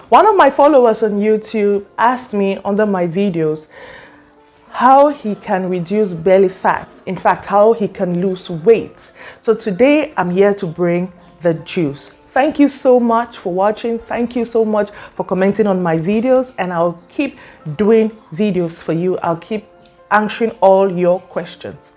One of my followers on YouTube asked me under my videos how he can reduce belly fat, in fact, how he can lose weight. So today I'm here to bring the juice. Thank you so much for watching. Thank you so much for commenting on my videos, and I'll keep doing videos for you. I'll keep answering all your questions.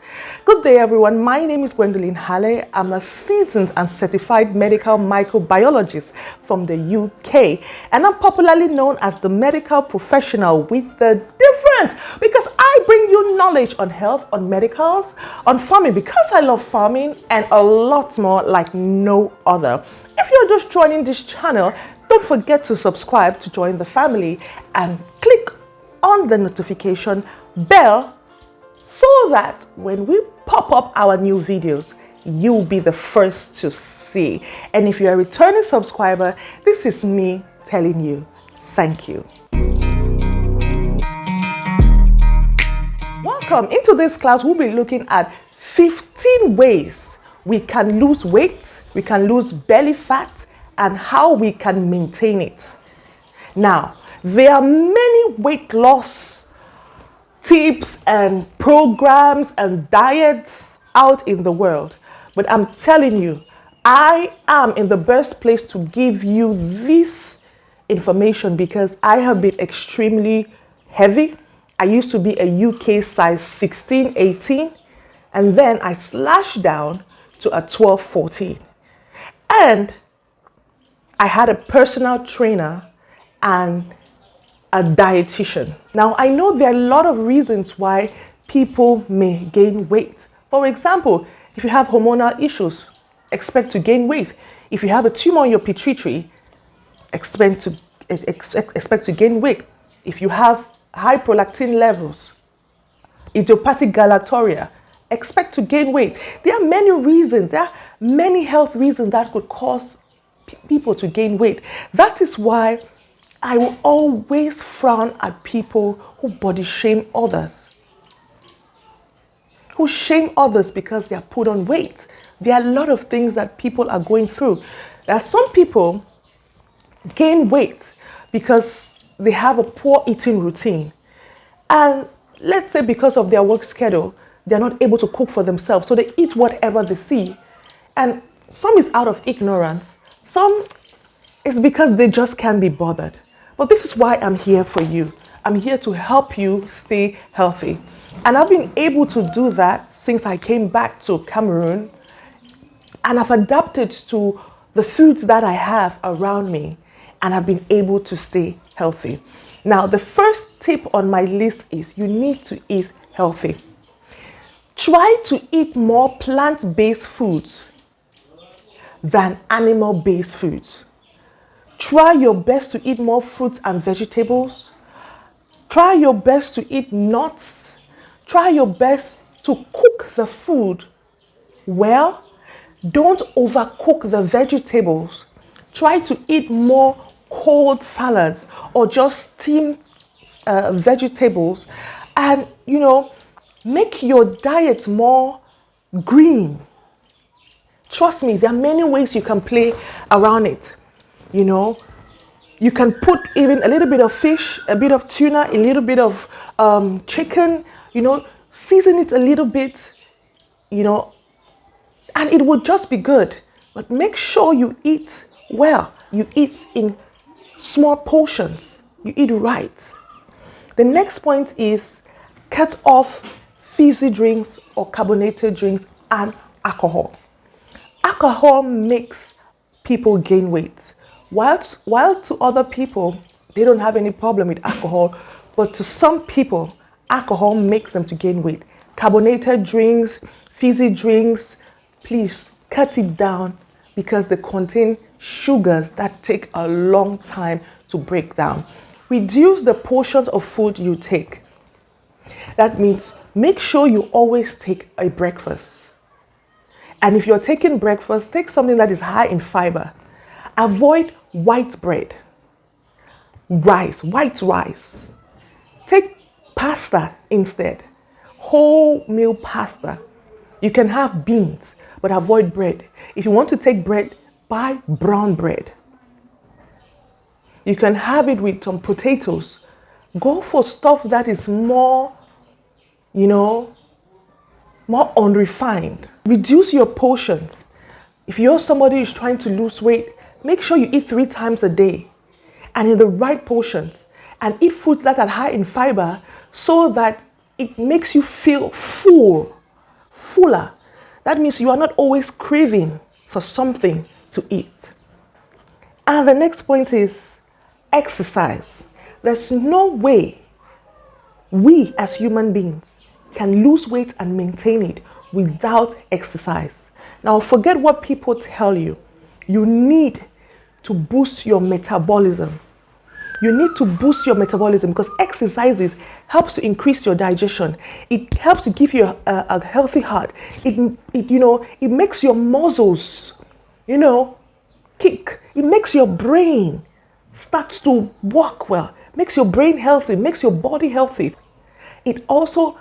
Good day, everyone. My name is Gwendolyn Hale. I'm a seasoned and certified medical microbiologist from the UK, and I'm popularly known as the medical professional with the difference because I bring you knowledge on health, on medicals, on farming because I love farming, and a lot more like no other. If you're just joining this channel, don't forget to subscribe to join the family and click on the notification bell so that when we pop up our new videos, you'll be the first to see. And if you're a returning subscriber, this is me telling you thank you. Welcome. Into this class, we'll be looking at 15 ways we can lose weight, we can lose belly fat, and how we can maintain it. Now, there are many weight loss tips and programs and diets out in the world, but I'm telling you, I am in the best place to give you this information because I have been extremely heavy. I used to be a UK size 16, 18, and then I slashed down to a 12, 14. And I had a personal trainer and a dietitian. Now, I know there are a lot of reasons why people may gain weight. For example, if you have hormonal issues, expect to gain weight. If you have a tumor in your pituitary, expect to gain weight. If you have high prolactin levels, idiopathic galactorrhea, expect to gain weight. There are many reasons, there are many health reasons that could cause people to gain weight. That is why I will always frown at people who body shame others, who shame others because they are put on weight. There are a lot of things that people are going through. There are some people gain weight because they have a poor eating routine. And let's say because of their work schedule, they're not able to cook for themselves. So they eat whatever they see. And some is out of ignorance. Some is because they just can't be bothered. But this is why I'm here for you. I'm here to help you stay healthy. And I've been able to do that since I came back to Cameroon. And I've adapted to the foods that I have around me. And I've been able to stay healthy. Now, the first tip on my list is you need to eat healthy. Try to eat more plant-based foods than animal-based foods. Try your best to eat more fruits and vegetables. Try your best to eat nuts. Try your best to cook the food well. Don't overcook the vegetables. Try to eat more cold salads or just steamed vegetables. And, make your diet more green. Trust me, there are many ways you can play around it. You can put even a little bit of fish, a bit of tuna, a little bit of chicken, season it a little bit, and it will just be good. But make sure you eat well. You eat in small portions. You eat right. The next point is cut off fizzy drinks or carbonated drinks and alcohol. Alcohol makes people gain weight. While to other people, they don't have any problem with alcohol, but to some people, alcohol makes them to gain weight. Carbonated drinks, fizzy drinks, please cut it down because they contain sugars that take a long time to break down. Reduce the portions of food you take. That means make sure you always take a breakfast. And if you're taking breakfast, take something that is high in fiber. Avoid white bread, white rice. Take pasta instead, wholemeal pasta. You can have beans, but avoid bread. If you want to take bread, buy brown bread. You can have it with some potatoes. Go for stuff that is more, you know, more unrefined. Reduce your portions. If you're somebody who's trying to lose weight, make sure you eat 3 times a day and in the right portions. And eat foods that are high in fiber so that it makes you feel fuller. That means you are not always craving for something to eat. And the next point is exercise. There's no way we as human beings can lose weight and maintain it without exercise. Now, forget what people tell you. You need to boost your metabolism. You need to boost your metabolism because exercises helps to increase your digestion. It helps to give you a healthy heart. It makes your muscles, kick. It makes your brain starts to work well. Makes your brain healthy. Makes your body healthy. It also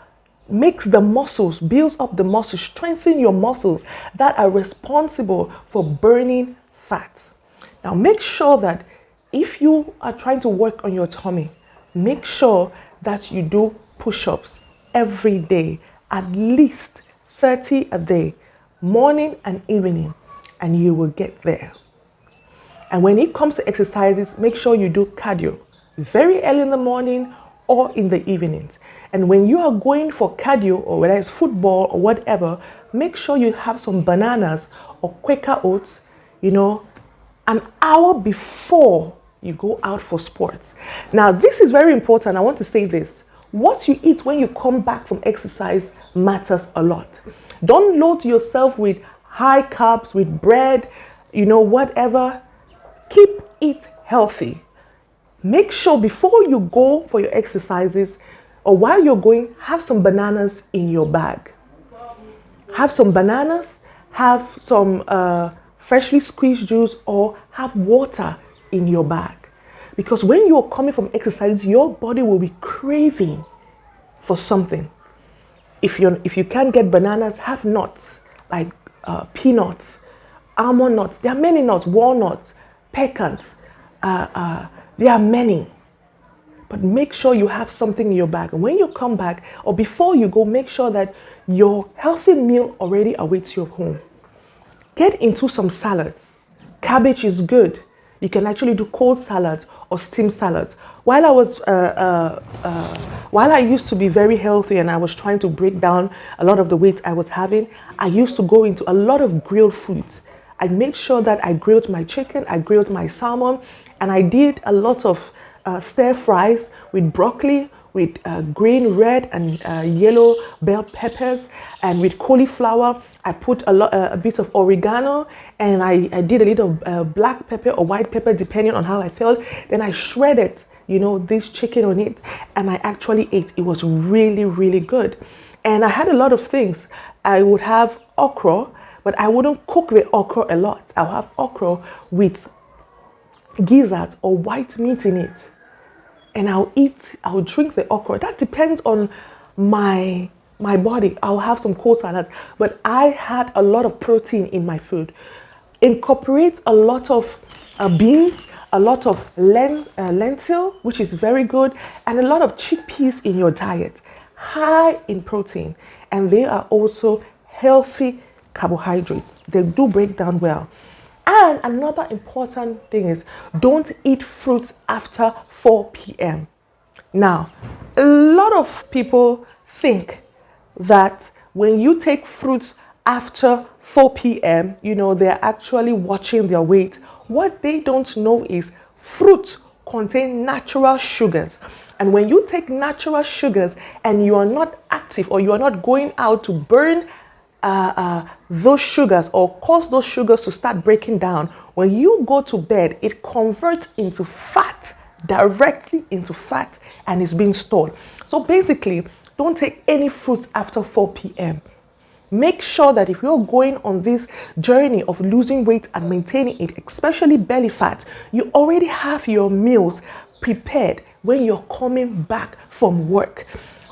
makes the muscles, builds up the muscles, strengthen your muscles that are responsible for burning fat. Now make sure that if you are trying to work on your tummy, make sure that you do push-ups every day, at least 30 a day, morning and evening, and you will get there. And when it comes to exercises, make sure you do cardio very early in the morning or in the evenings. And when you are going for cardio, or whether it's football or whatever, make sure you have some bananas or Quaker oats, an hour before you go out for sports. Now, this is very important. I want to say this. What you eat when you come back from exercise matters a lot. Don't load yourself with high carbs, with bread, whatever. Keep it healthy. Make sure before you go for your exercises or while you're going, have some bananas in your bag. Have some bananas, have some freshly squeezed juice, or have water in your bag. Because when you're coming from exercise, your body will be craving for something. If you can't get bananas, have nuts like peanuts, almond nuts. There are many nuts, walnuts, pecans. There are many. But make sure you have something in your bag. And when you come back or before you go, make sure that your healthy meal already awaits you at home. Get into some salads. Cabbage is good. You can actually do cold salads or steamed salads. While I used to be very healthy and I was trying to break down a lot of the weight I was having, I used to go into a lot of grilled foods. I made sure that I grilled my chicken, I grilled my salmon, and I did a lot of stir fries with broccoli, with green, red, and yellow bell peppers, and with cauliflower. I put a bit of oregano, and I did a little black pepper or white pepper, depending on how I felt. Then I shredded, this chicken on it, and I actually ate. It was really, really good. And I had a lot of things. I would have okra, but I wouldn't cook the okra a lot. I'll have okra with gizzards or white meat in it. And I'll drink the okra. That depends on my body. I'll have some cold salads, but I had a lot of protein in my food. Incorporate a lot of beans, a lot of lentil, which is very good, and a lot of chickpeas in your diet. High in protein, and they are also healthy carbohydrates. They do break down well. And another important thing is don't eat fruits after 4 p.m. Now, a lot of people think that when you take fruits after 4 p.m., they're actually watching their weight. What they don't know is fruits contain natural sugars. And when you take natural sugars and you are not active or you are not going out to burn those sugars or cause those sugars to start breaking down, when you go to bed, it converts into fat, directly into fat, and is being stored. So basically, don't take any fruits after 4 p.m. Make sure that if you're going on this journey of losing weight and maintaining it, especially belly fat, you already have your meals prepared when you're coming back from work.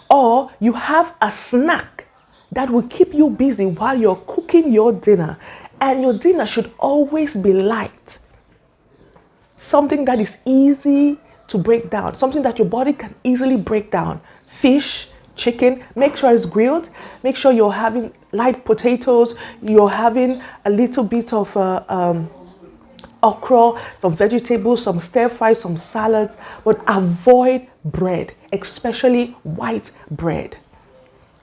Or you have a snack that will keep you busy while you're cooking your dinner. And your dinner should always be light. something that is easy to break down, something that your body can easily break down. Fish, chicken, make sure it's grilled. Make sure you're having light potatoes. You're having a little bit of okra, some vegetables, some stir fry, some salads, but avoid bread, especially white bread.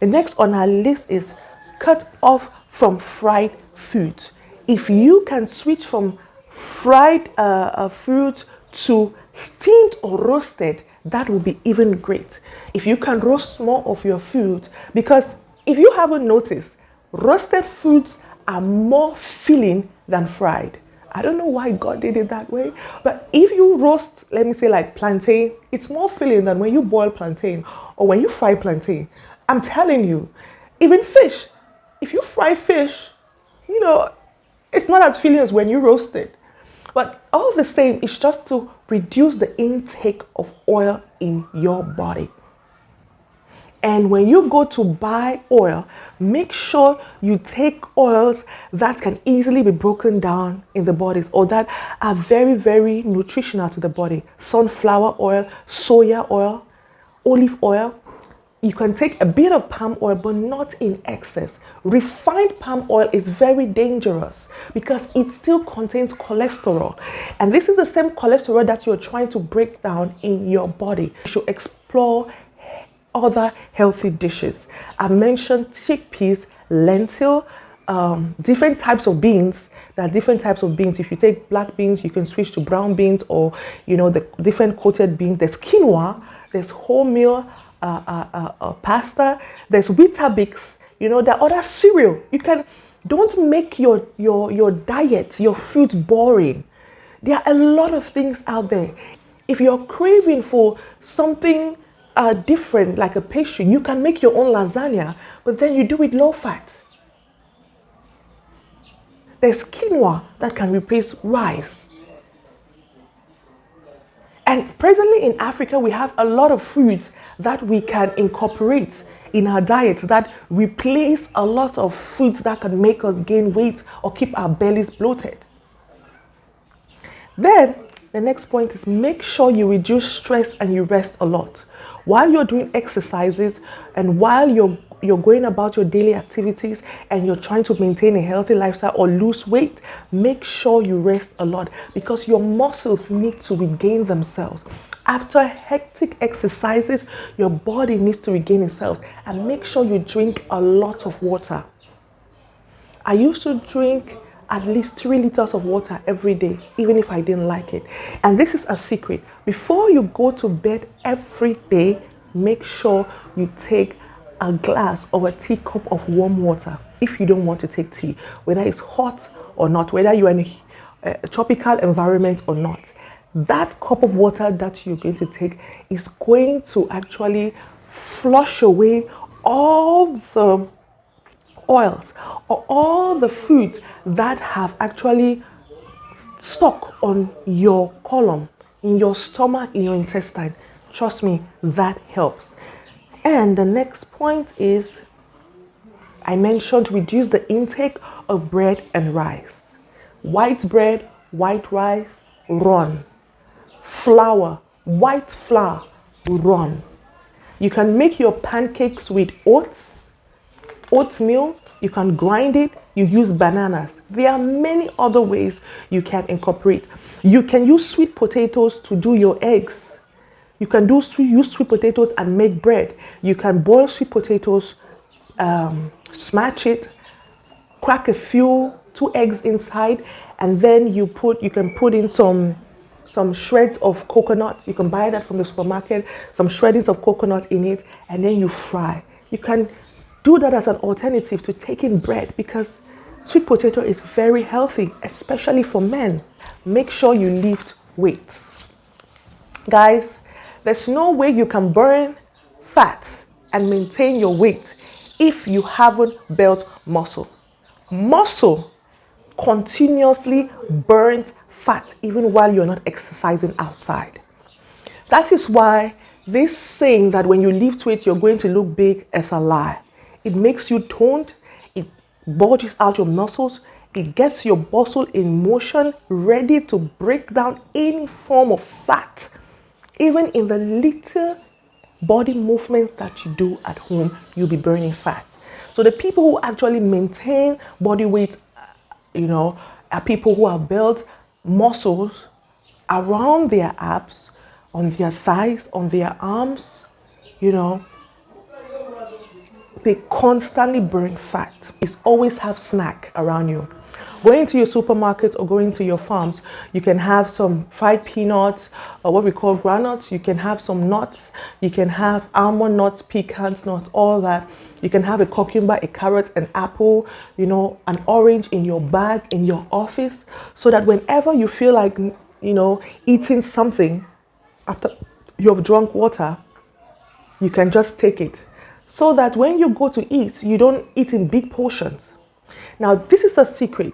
The next on our list is cut off from fried foods. If you can switch from fried foods to steamed or roasted, that would be even great. If you can roast more of your food, because if you haven't noticed, roasted foods are more filling than fried. I don't know why God did it that way, but if you roast, let me say like plantain, it's more filling than when you boil plantain or when you fry plantain. I'm telling you, even fish, if you fry fish, it's not as filling as when you roast it. But all the same, it's just to reduce the intake of oil in your body. And when you go to buy oil, make sure you take oils that can easily be broken down in the bodies or that are very, very nutritional to the body. Sunflower oil, soya oil, olive oil. You can take a bit of palm oil, but not in excess. Refined palm oil is very dangerous because it still contains cholesterol. And this is the same cholesterol that you're trying to break down in your body. You should explore other healthy dishes. I mentioned chickpeas, lentil, different types of beans. There are different types of beans. If you take black beans, you can switch to brown beans or, the different coated beans. There's quinoa, there's wholemeal pasta, there's Weetabix, there are other cereal. Don't make your diet, your food boring. There are a lot of things out there. If you're craving for something different, like a pastry, you can make your own lasagna, but then you do it low fat. There's quinoa that can replace rice. And presently in Africa, we have a lot of foods that we can incorporate in our diets that replace a lot of foods that can make us gain weight or keep our bellies bloated. Then the next point is make sure you reduce stress and you rest a lot. While you're doing exercises and while you're going about your daily activities and you're trying to maintain a healthy lifestyle or lose weight, make sure you rest a lot because your muscles need to regain themselves. After hectic exercises, your body needs to regain itself, and make sure you drink a lot of water. I used to drink at least 3 liters of water every day, even if I didn't like it. And this is a secret. Before you go to bed every day, make sure you take a glass or a teacup of warm water if you don't want to take tea, whether it's hot or not, whether you're in a tropical environment or not. That cup of water that you're going to take is going to actually flush away all the oils or all the foods that have actually stuck on your colon, in your stomach, in your intestine. Trust me, that helps. And the next point is, I mentioned reduce the intake of bread and rice. White bread, white rice, run. Flour, white flour, run. You can make your pancakes with oatmeal, you can grind it, you use bananas. There are many other ways you can incorporate. You can use sweet potatoes to do your eggs. You can use sweet potatoes and make bread. You can boil sweet potatoes, smash it, crack 2 eggs inside, and then you can put in some shreds of coconut. You can buy that from the supermarket, some shreddings of coconut in it, and then you fry. You can do that as an alternative to taking bread because sweet potato is very healthy, especially for men. Make sure you lift weights. Guys, there's no way you can burn fat and maintain your weight if you haven't built muscle. Muscle continuously burns fat even while you're not exercising outside. That is why this saying that when you lift weight you're going to look big is a lie. It makes you toned, it bulges out your muscles, It gets your muscle in motion, ready to break down any form of fat. Even in the little body movements that you do at home, you'll be burning fat. So the people who actually maintain body weight, are people who have built muscles around their abs, on their thighs, on their arms, they constantly burn fat. It's always have snack around you. Going to your supermarket or going to your farms, you can have some fried peanuts or what we call granules. You can have some nuts. You can have almond nuts, pecans nuts, all that. You can have a cucumber, a carrot, an apple, an orange in your bag, in your office, so that whenever you feel like, eating something after you've drunk water, you can just take it. So that when you go to eat, you don't eat in big portions. Now, this is a secret.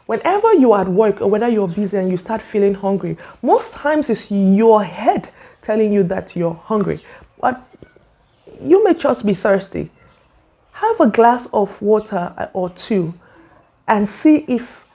Whenever you're at work or whether you're busy and you start feeling hungry, most times it's your head telling you that you're hungry. But you may just be thirsty. Have a glass of water or two and see if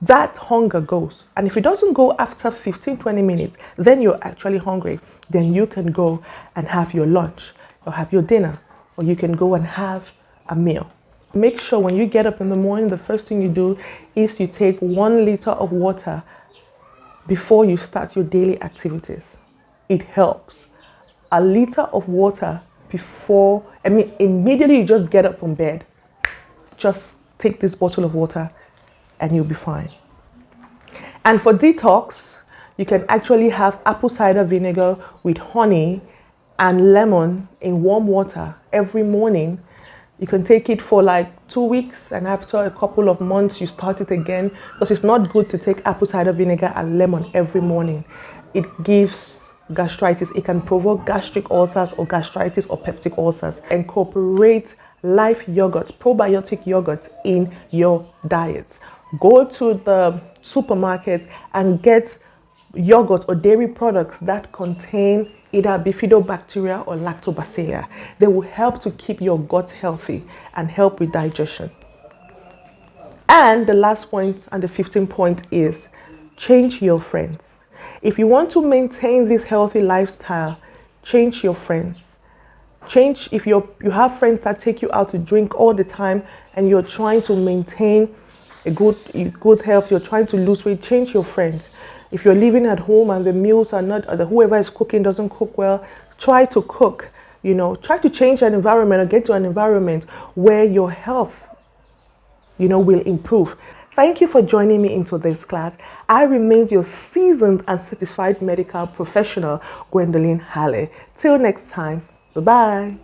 that hunger goes. And if it doesn't go after 15-20 minutes, then you're actually hungry. Then you can go and have your lunch or have your dinner, or you can go and have a meal. Make sure when you get up in the morning, the first thing you do is you take 1 liter of water before you start your daily activities. It helps. 1 liter of water immediately you just get up from bed. Just take this bottle of water and you'll be fine. And for detox, you can actually have apple cider vinegar with honey and lemon in warm water every morning. You can take it for like 2 weeks, and after a couple of months you start it again, because it's not good to take apple cider vinegar and lemon every morning. It gives gastritis. It can provoke gastric ulcers or gastritis or peptic ulcers. Incorporate life yogurt, probiotic yogurt in your diet. Go to the supermarket and get yogurt or dairy products that contain either bifidobacteria or lactobacilli. They will help to keep your gut healthy and help with digestion. And the last point, and the 15th point, is change your friends. If you want to maintain this healthy lifestyle, change your friends. Change if you have friends that take you out to drink all the time and you're trying to maintain a good health, you're trying to lose weight, change your friends. If you're living at home and the meals are not, or whoever is cooking doesn't cook well, try to cook, try to change an environment or get to an environment where your health, will improve. Thank you for joining me into this class. I remain your seasoned and certified medical professional, Gwendolyn Hale. Till next time, bye-bye.